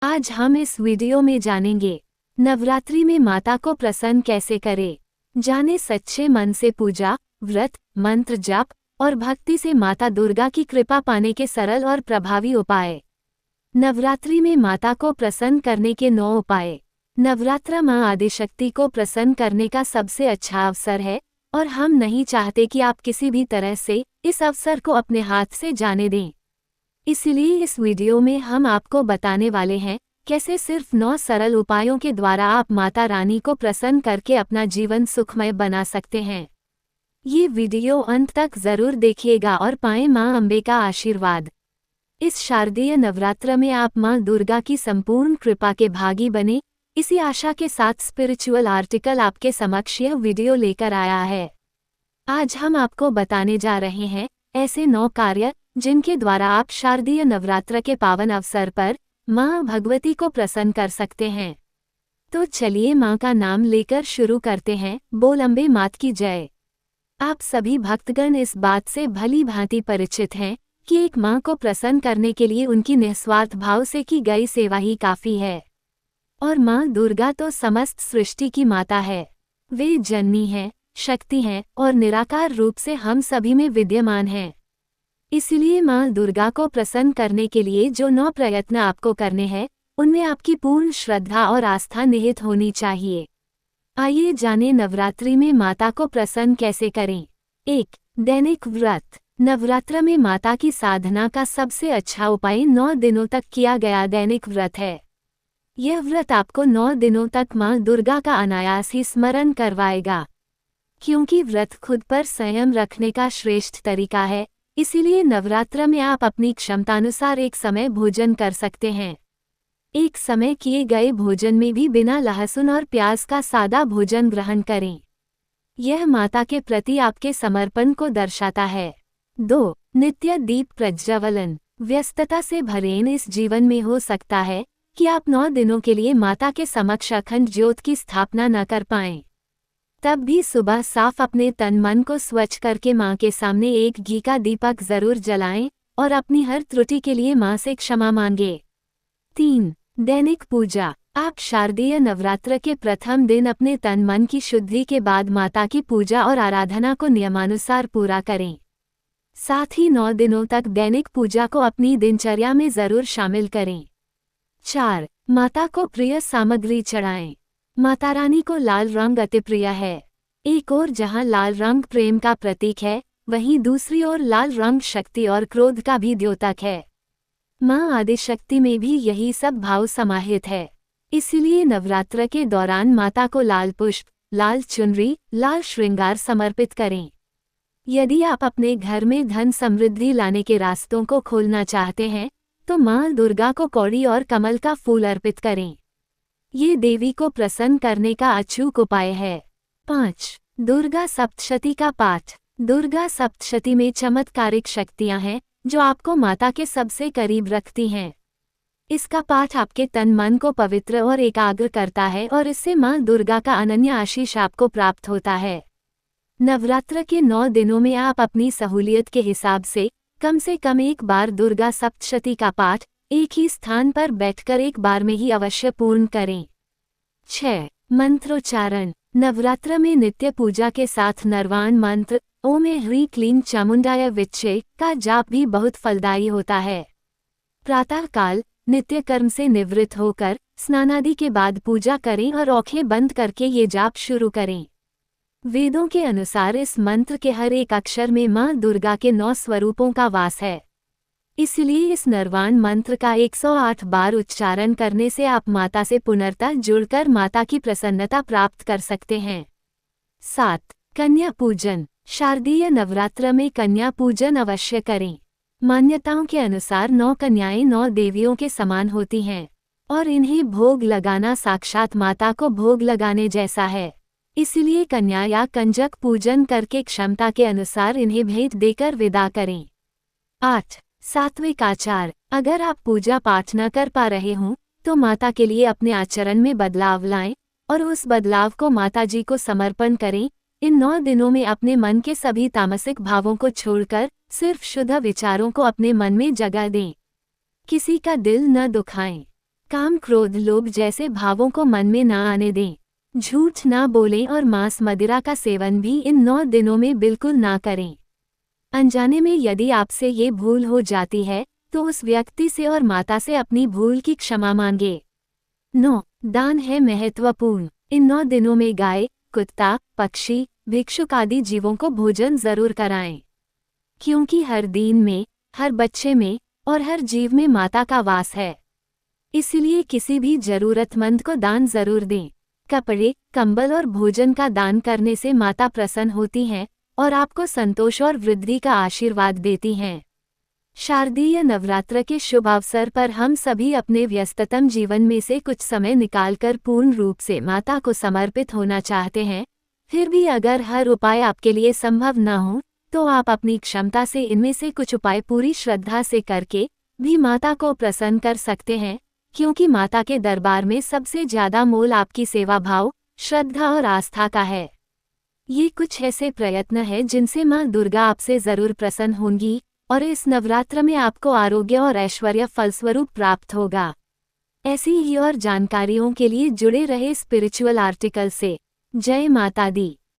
आज हम इस वीडियो में जानेंगे नवरात्रि में माता को प्रसन्न कैसे करें। जाने सच्चे मन से पूजा, व्रत, मंत्र जाप और भक्ति से माता दुर्गा की कृपा पाने के सरल और प्रभावी उपाय। नवरात्रि में माता को प्रसन्न करने के 9 उपाय। नवरात्र मां आदिशक्ति को प्रसन्न करने का सबसे अच्छा अवसर है और हम नहीं चाहते कि आप किसी भी तरह से इस अवसर को अपने हाथ से जाने दें। इसलिए इस वीडियो में हम आपको बताने वाले हैं कैसे सिर्फ 9 सरल उपायों के द्वारा आप माता रानी को प्रसन्न करके अपना जीवन सुखमय बना सकते हैं। ये वीडियो अंत तक जरूर देखिएगा और पाएं मां अम्बे का आशीर्वाद। इस शारदीय नवरात्र में आप मां दुर्गा की संपूर्ण कृपा के भागी बने, इसी आशा के साथ स्पिरिचुअल आर्टिकल आपके समक्ष यह वीडियो लेकर आया है। आज हम आपको बताने जा रहे हैं ऐसे 9 कार्य जिनके द्वारा आप शारदीय नवरात्र के पावन अवसर पर मां भगवती को प्रसन्न कर सकते हैं। तो चलिए मां का नाम लेकर शुरू करते हैं। बोल अम्बे मात की जय। आप सभी भक्तगण इस बात से भली भांति परिचित हैं कि एक मां को प्रसन्न करने के लिए उनकी निस्वार्थ भाव से की गई सेवा ही काफी है। और मां दुर्गा तो समस्त सृष्टि की माता है। वे जननी हैं, शक्ति हैं और निराकार रूप से हम सभी में विद्यमान हैं। इसलिए मां दुर्गा को प्रसन्न करने के लिए जो 9 प्रयत्न आपको करने हैं, उनमें आपकी पूर्ण श्रद्धा और आस्था निहित होनी चाहिए। आइए जानें नवरात्रि में माता को प्रसन्न कैसे करें। 1. दैनिक व्रत। नवरात्र में माता की साधना का सबसे अच्छा उपाय 9 दिनों तक किया गया दैनिक व्रत है। यह व्रत आपको 9 दिनों तक मां दुर्गा का अनायास ही स्मरण करवाएगा। क्योंकि व्रत खुद पर संयम रखने का श्रेष्ठ तरीका है, इसीलिए नवरात्र में आप अपनी क्षमतानुसार एक समय भोजन कर सकते हैं। एक समय किए गए भोजन में भी बिना लहसुन और प्याज का सादा भोजन ग्रहण करें। यह माता के प्रति आपके समर्पण को दर्शाता है। 2. नित्य दीप प्रज्वलन। व्यस्तता से भरे इस जीवन में हो सकता है कि आप 9 दिनों के लिए माता के समक्ष अखंड ज्योत की स्थापना न कर पाएं। तब भी सुबह साफ अपने तन मन को स्वच्छ करके मां के सामने एक घी का दीपक जरूर जलाएं और अपनी हर त्रुटि के लिए मां से क्षमा मांगे। 3. दैनिक पूजा। आप शारदीय नवरात्र के प्रथम दिन अपने तन मन की शुद्धि के बाद माता की पूजा और आराधना को नियमानुसार पूरा करें। साथ ही 9 दिनों तक दैनिक पूजा को अपनी दिनचर्या में जरूर शामिल करें। 4. माता को प्रिय सामग्री चढ़ाएं। माता रानी को लाल रंग अति प्रिय है। एक ओर जहां लाल रंग प्रेम का प्रतीक है, वहीं दूसरी ओर लाल रंग शक्ति और क्रोध का भी द्योतक है। मां आदिशक्ति में भी यही सब भाव समाहित है। इसलिए नवरात्र के दौरान माता को लाल पुष्प, लाल चुनरी, लाल श्रृंगार समर्पित करें। यदि आप अपने घर में धन समृद्धि लाने के रास्तों को खोलना चाहते हैं, तो मां दुर्गा को कौड़ी और कमल का फूल अर्पित करें। ये देवी को प्रसन्न करने का अचूक उपाय है। 5. दुर्गा सप्तशती का पाठ। दुर्गा सप्तशती में चमत्कारिक शक्तियां हैं जो आपको माता के सबसे करीब रखती हैं। इसका पाठ आपके तन मन को पवित्र और एकाग्र करता है और इससे मां दुर्गा का अनन्य आशीष आपको प्राप्त होता है। नवरात्र के 9 दिनों में आप अपनी सहूलियत के हिसाब से कम एक बार दुर्गा सप्तशती का पाठ एक ही स्थान पर बैठकर एक बार में ही अवश्य पूर्ण करें। 6. मंत्रोच्चारण। नवरात्र में नित्य पूजा के साथ नरवाण मंत्र ओम ह्रीं क्लीं चामुंडाय विच्चे का जाप भी बहुत फलदायी होता है। प्रातःकाल नित्य कर्म से निवृत्त होकर स्नानादि के बाद पूजा करें और आंखें बंद करके ये जाप शुरू करें। वेदों के अनुसार इस मंत्र के हर एक अक्षर में मां दुर्गा के 9 स्वरूपों का वास है। इसलिए इस नरवाण मंत्र का 108 बार उच्चारण करने से आप माता से पुनर्तः जुड़कर माता की प्रसन्नता प्राप्त कर सकते हैं। 7. कन्या पूजन। शारदीय नवरात्र में कन्या पूजन अवश्य करें। मान्यताओं के अनुसार 9 कन्याएं 9 देवियों के समान होती हैं और इन्हें भोग लगाना साक्षात माता को भोग लगाने जैसा है। इसलिए कन्या या कंजक पूजन करके क्षमता के अनुसार इन्हें भेंट देकर विदा करें। 8. सात्विक आचार। अगर आप पूजा पाठ न कर पा रहे हों तो माता के लिए अपने आचरण में बदलाव लाएं और उस बदलाव को माता जी को समर्पण करें। इन 9 दिनों में अपने मन के सभी तामसिक भावों को छोड़कर सिर्फ शुद्ध विचारों को अपने मन में जगह दें। किसी का दिल न दुखाएं। काम क्रोध लोभ जैसे भावों को मन में न आने दें। झूठ ना बोलें और मांस मदिरा का सेवन भी इन 9 दिनों में बिल्कुल ना करें। अनजाने में यदि आपसे ये भूल हो जाती है तो उस व्यक्ति से और माता से अपनी भूल की क्षमा मांगे। 9. दान है महत्वपूर्ण। इन 9 दिनों में गाय, कुत्ता, पक्षी, भिक्षुक आदि जीवों को भोजन जरूर कराएं, क्योंकि हर दीन में, हर बच्चे में और हर जीव में माता का वास है। इसलिए किसी भी जरूरतमंद को दान जरूर दें। कपड़े, कंबल और भोजन का दान करने से माता प्रसन्न होती हैं और आपको संतोष और वृद्धि का आशीर्वाद देती हैं। शारदीय नवरात्र के शुभ अवसर पर हम सभी अपने व्यस्ततम जीवन में से कुछ समय निकालकर पूर्ण रूप से माता को समर्पित होना चाहते हैं। फिर भी अगर हर उपाय आपके लिए संभव न हो तो आप अपनी क्षमता से इनमें से कुछ उपाय पूरी श्रद्धा से करके भी माता को प्रसन्न कर सकते हैं, क्योंकि माता के दरबार में सबसे ज्यादा मोल आपकी सेवा भाव, श्रद्धा और आस्था का है। ये कुछ ऐसे प्रयत्न हैं जिनसे माँ दुर्गा आपसे जरूर प्रसन्न होंगी और इस नवरात्र में आपको आरोग्य और ऐश्वर्य फलस्वरूप प्राप्त होगा। ऐसी ही और जानकारियों के लिए जुड़े रहे स्पिरिचुअल आर्टिकल से। जय माता दी।